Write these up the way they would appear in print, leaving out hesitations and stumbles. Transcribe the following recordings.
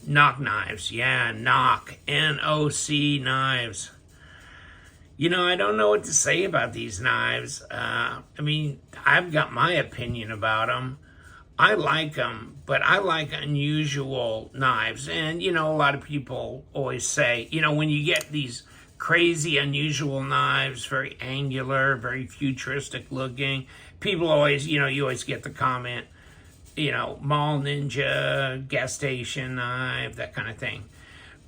NOC knives. Yeah, NOC. N-O-C knives. You know, I don't know what to say about these knives. I mean, I've got my opinion about them. I like them, but I like unusual knives. And, you know, a lot of people always say, you know, when you get these crazy, unusual knives, very angular, very futuristic looking, people always, you know, you always get the comment, you know, mall ninja, gas station knife, that kind of thing.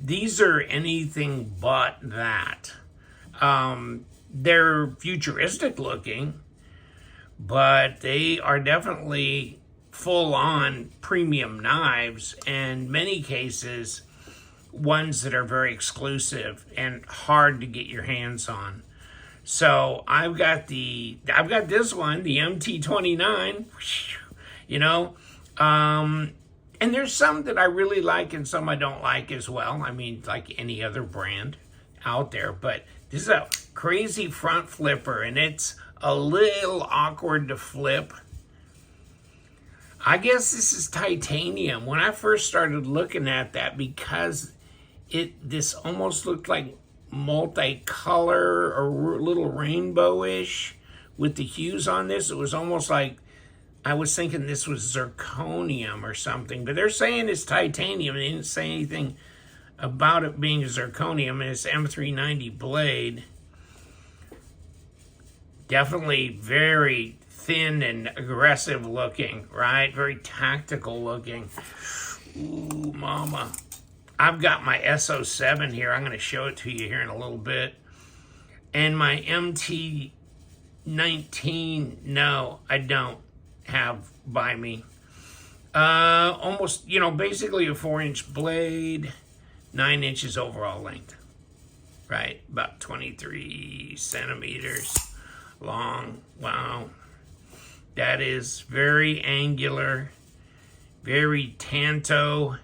These are anything but that. They're futuristic looking, but they are definitely full-on premium knives, and many cases ones that are very exclusive and hard to get your hands on. So I've got this one, the MT-29, you know, and there's some that I really like and some I don't like as well. I mean, like any other brand out there, but this is a crazy front flipper, and it's a little awkward to flip. I guess this is titanium. When I first started looking at that, because this almost looked like multicolor or a little rainbowish with the hues on this, it was almost like I was thinking this was zirconium or something, but they're saying it's titanium. They didn't say anything about it being zirconium, and it's M390 blade. Definitely very thin and aggressive looking, right? Very tactical looking. Ooh, mama. I've got my SO7 here. I'm going to show it to you here in a little bit. And my MT-19, no, I don't have by me. Almost, you know, basically a 4-inch blade, 9 inches overall length, right? About 23 centimeters long. Wow. That is very angular, very tanto.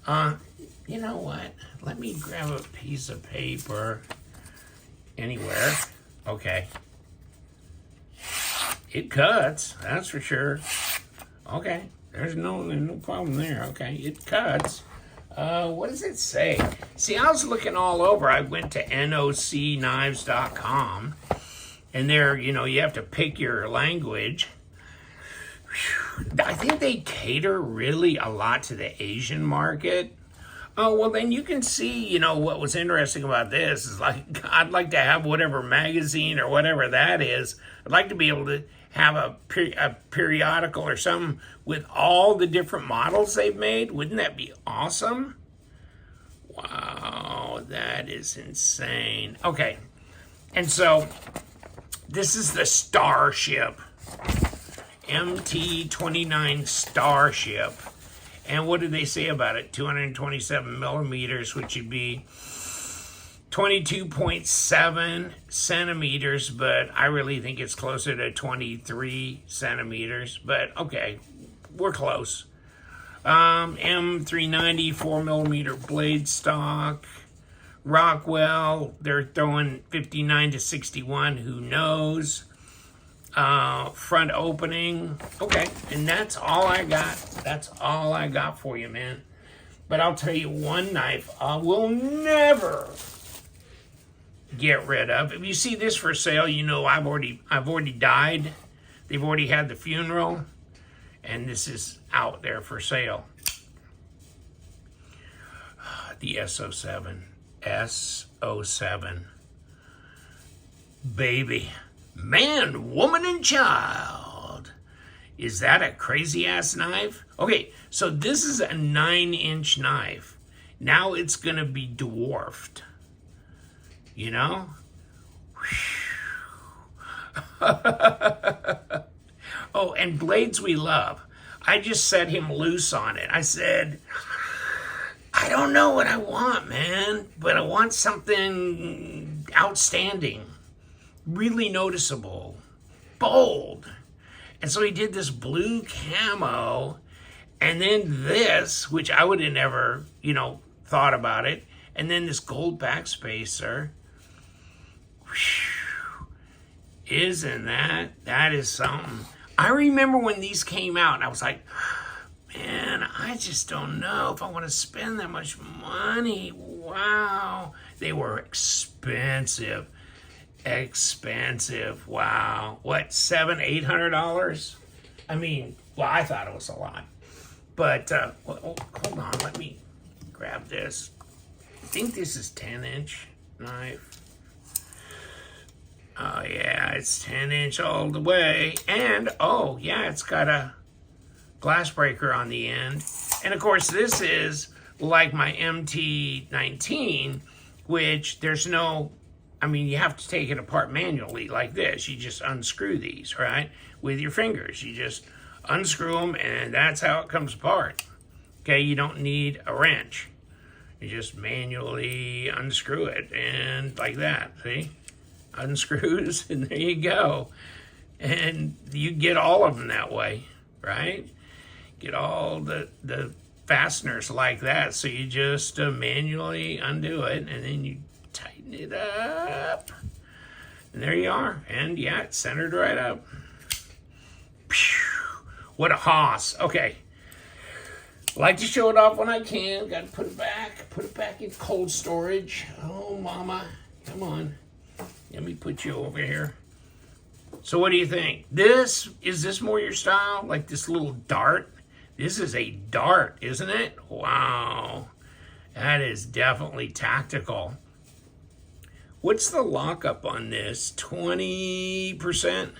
You know what? Let me grab a piece of paper anywhere. Okay. It cuts, that's for sure. Okay, there's no problem there. Okay, it cuts. What does it say? See, I was looking all over. I went to NOCKnives.com, and there, you know, you have to pick your language. I think they cater really a lot to the Asian market. Oh, well, then you can see, you know, what was interesting about this is, like, I'd like to have whatever magazine or whatever that is. I'd like to be able to have a periodical or something with all the different models they've made. Wouldn't that be awesome? Wow, that is insane. Okay, and so this is the Starship. MT-29 Starship. And what did they say about it? 227 millimeters, which would be 22.7 centimeters, but I really think it's closer to 23 centimeters. But okay, we're close. M390 4 millimeter blade stock. Rockwell, they're throwing 59 to 61, who knows? Front opening. Okay, and that's all I got. That's all I got for you, man. But I'll tell you one knife I will never get rid of. If you see this for sale, you know I've already died. They've already had the funeral, and this is out there for sale. The SO7. SO7. Baby. Man, woman, and child. Is that a crazy-ass knife? Okay, so this is a 9-inch knife. Now it's going to be dwarfed. You know? Oh, and blades we love. I just set him loose on it. I said, I don't know what I want, man, but I want something outstanding. Really noticeable, bold. And so he did this blue camo, and then this, which I would have never, you know, thought about it, and then this gold backspacer. Whew. Isn't that is something. I remember when these came out, and I was like, And I just don't know if I want to spend that much money. Wow. They were expensive. Expensive. Wow. What, $700-800? I mean, well, I thought it was a lot. But, hold on, let me grab this. I think this is 10-inch knife. Oh, yeah, it's 10-inch all the way. And, oh, yeah, it's got a glass breaker on the end. And, of course, this is like my MT-19, which there's no, I mean, you have to take it apart manually like this. You just unscrew these, right, with your fingers. You just unscrew them, and that's how it comes apart. Okay, you don't need a wrench. You just manually unscrew it, and like that, see? Unscrews, and there you go. And you get all of them that way, right? Get all the fasteners like that. So you just manually undo it, and then you tighten it up. And there you are. And yeah, it's centered right up. Pew! What a hoss. Okay. Like to show it off when I can. Got to put it back. Put it back in cold storage. Oh, mama. Come on. Let me put you over here. So what do you think? Is this more your style? Like this little dart? This is a dart, isn't it? Wow. That is definitely tactical. What's the lockup on this? 20%?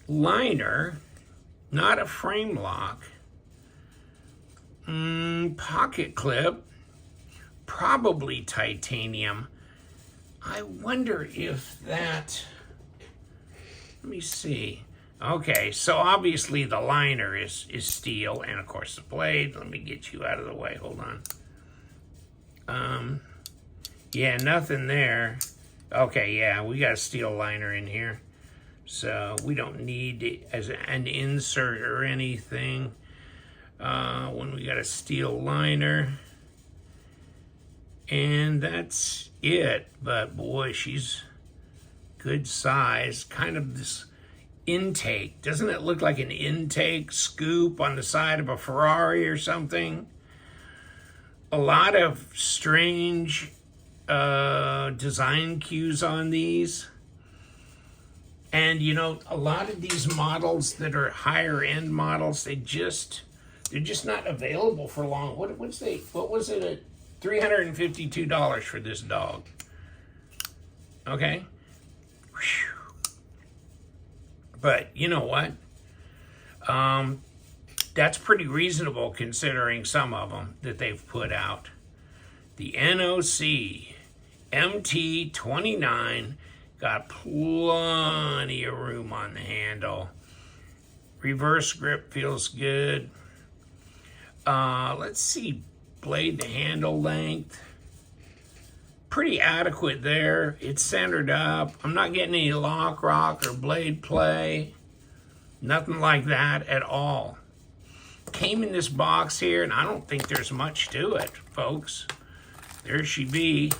Liner, not a frame lock. Pocket clip, probably titanium. I wonder if that, let me see. Okay, so obviously the liner is steel, and of course the blade. Let me get you out of the way, hold on. Yeah, nothing there. Okay, yeah, we got a steel liner in here. So we don't need it as an insert or anything when we got a steel liner. And that's it. But boy, she's good size. Kind of this intake. Doesn't it look like an intake scoop on the side of a Ferrari or something? A lot of strange design cues on these. And you know, a lot of these models that are higher end models, they're just not available for long. What was it at $352 for this dog? Okay. Whew. But you know what? That's pretty reasonable considering some of them that they've put out. The NOC MT-29 got plenty of room on the handle. Reverse grip feels good. Let's see, blade to handle length. Pretty adequate there. It's centered up. I'm not getting any lock, rock, or blade play. Nothing like that at all. Came in this box here, and I don't think there's much to it, folks. There she be.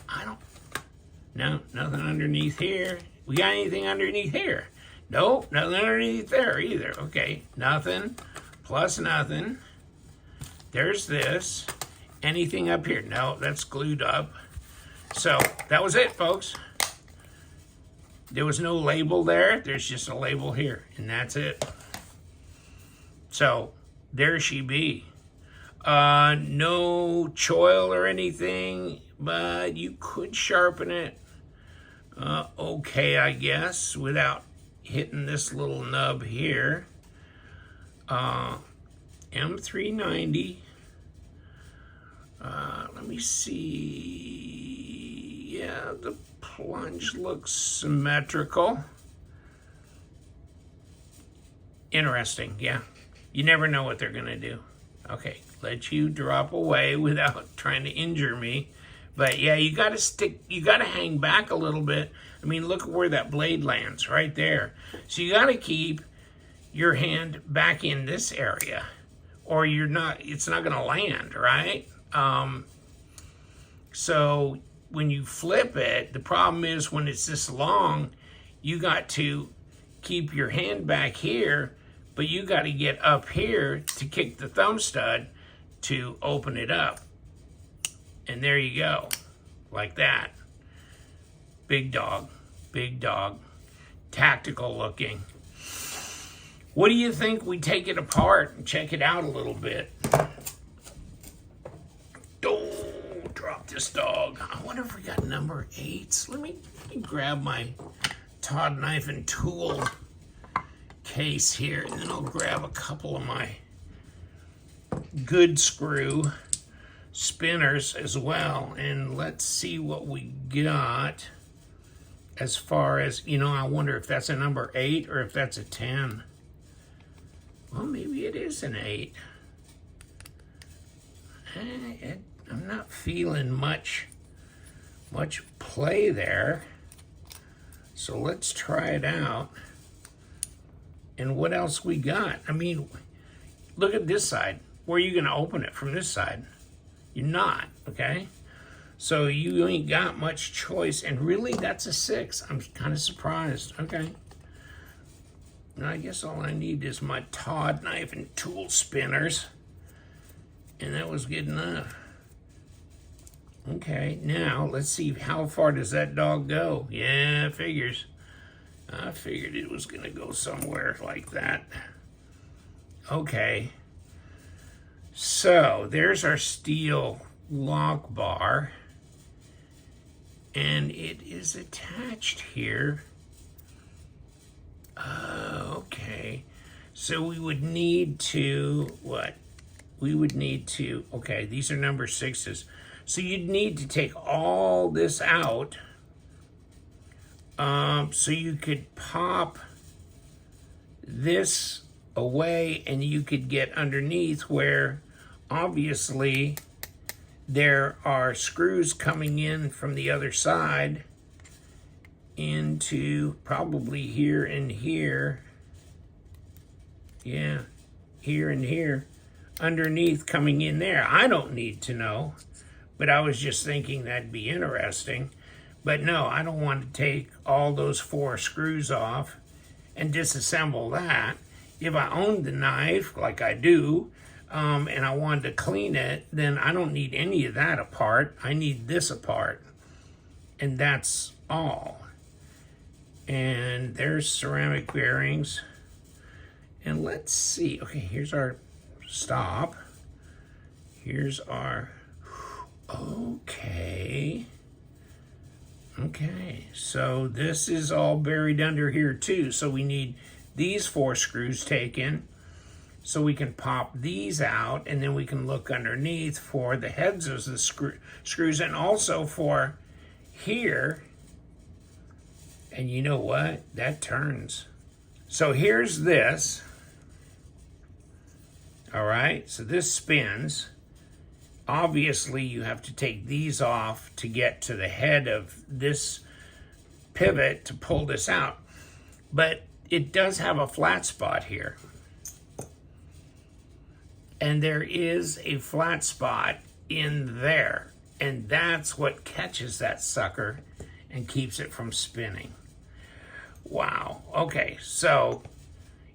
No, nothing underneath here. We got anything underneath here? Nope, nothing underneath there either. Okay, nothing plus nothing. There's this. Anything up here? No, that's glued up. So that was it, folks. There was no label there. There's just a label here, and that's it. So there she be. No choil or anything, but you could sharpen it. Okay, I guess, without hitting this little nub here. M390. Let me see. Yeah, the plunge looks symmetrical. Interesting, yeah. You never know what they're gonna do. Okay, let you drop away without trying to injure me. But yeah, you gotta hang back a little bit. I mean, look at where that blade lands, right there. So you gotta keep your hand back in this area, or it's not gonna land, right? So when you flip it, the problem is when it's this long, you got to keep your hand back here, but you got to get up here to kick the thumb stud to open it up. And there you go, like that. Big dog, tactical looking. What do you think we take it apart and check it out a little bit? Oh, drop this dog. I wonder if we got number 8s. Let me grab my Todd knife and tool case here, and then I'll grab a couple of my good screw spinners as well, and let's see what we got as far as, I wonder if that's a number 8 or if that's a 10. Well, maybe it is an 8. I'm not feeling much play there. So let's try it out. And what else we got? I mean, look at this side. Where are you going to open it from this side? You're not, okay? So you ain't got much choice. And really, that's a 6. I'm kind of surprised. Okay. Now, I guess all I need is my Todd knife and tool spinners. And that was good enough. Okay, now let's see, how far does that dog go? Yeah, figures. I figured it was gonna go somewhere like that. Okay. So there's our steel lock bar. And it is attached here. Okay. So we would need to, what? We would need to, okay, these are number 6s. So you'd need to take all this out so you could pop this away and you could get underneath where obviously there are screws coming in from the other side into probably here and here. Yeah, here and here. Underneath coming in there. I don't need to know, but I was just thinking that'd be interesting. But no, I don't want to take all those 4 screws off and disassemble that. If I owned the knife, like I do, and I wanted to clean it, then I don't need any of that apart. I need this apart. And that's all. And there's ceramic bearings. And let's see. Okay, here's our stop. Here's our, okay, so this is all buried under here too. So we need these 4 screws taken so we can pop these out, and then we can look underneath for the heads of the screws, and also for here. And you know what? That turns. So here's this. All right, so this spins. Obviously, you have to take these off to get to the head of this pivot to pull this out. But it does have a flat spot here. And there is a flat spot in there. And that's what catches that sucker and keeps it from spinning. Wow. Okay, so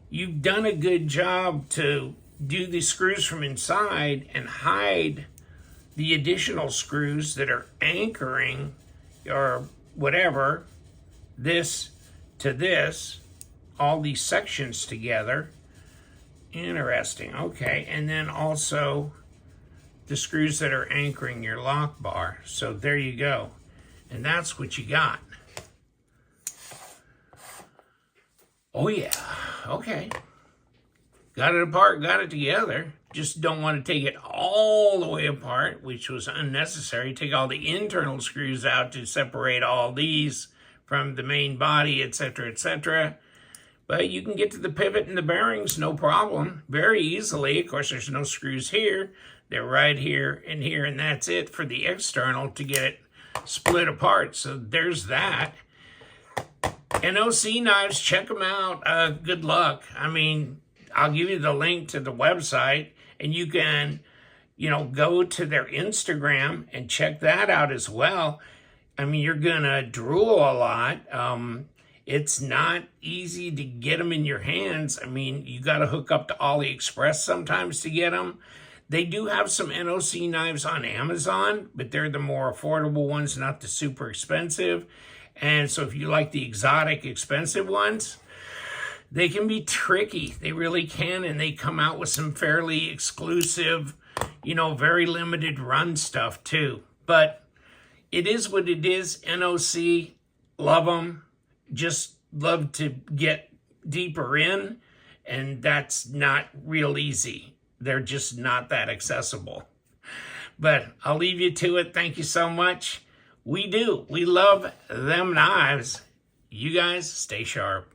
you've done a good job to do the screws from inside and hide the additional screws that are anchoring or whatever, this to this, all these sections together. Interesting. Okay, and then also the screws that are anchoring your lock bar. So there you go. And that's what you got. Oh yeah, okay. Got it apart, got it together. Just don't want to take it all the way apart, which was unnecessary. Take all the internal screws out to separate all these from the main body, etc., etc. But you can get to the pivot and the bearings, no problem, very easily. Of course, there's no screws here. They're right here, and that's it for the external to get it split apart. So there's that. NOC Knives, check them out. Good luck. I mean, I'll give you the link to the website, and you can, go to their Instagram and check that out as well. I mean, you're going to drool a lot. It's not easy to get them in your hands. I mean, you got to hook up to AliExpress sometimes to get them. They do have some NOC knives on Amazon, but they're the more affordable ones, not the super expensive. And so if you like the exotic, expensive ones, they can be tricky. They really can, and they come out with some fairly exclusive, very limited run stuff too. But it is what it is. NOC, love them. Just love to get deeper in, and that's not real easy. They're just not that accessible. But I'll leave you to it. Thank you so much. We love them knives. You guys stay sharp.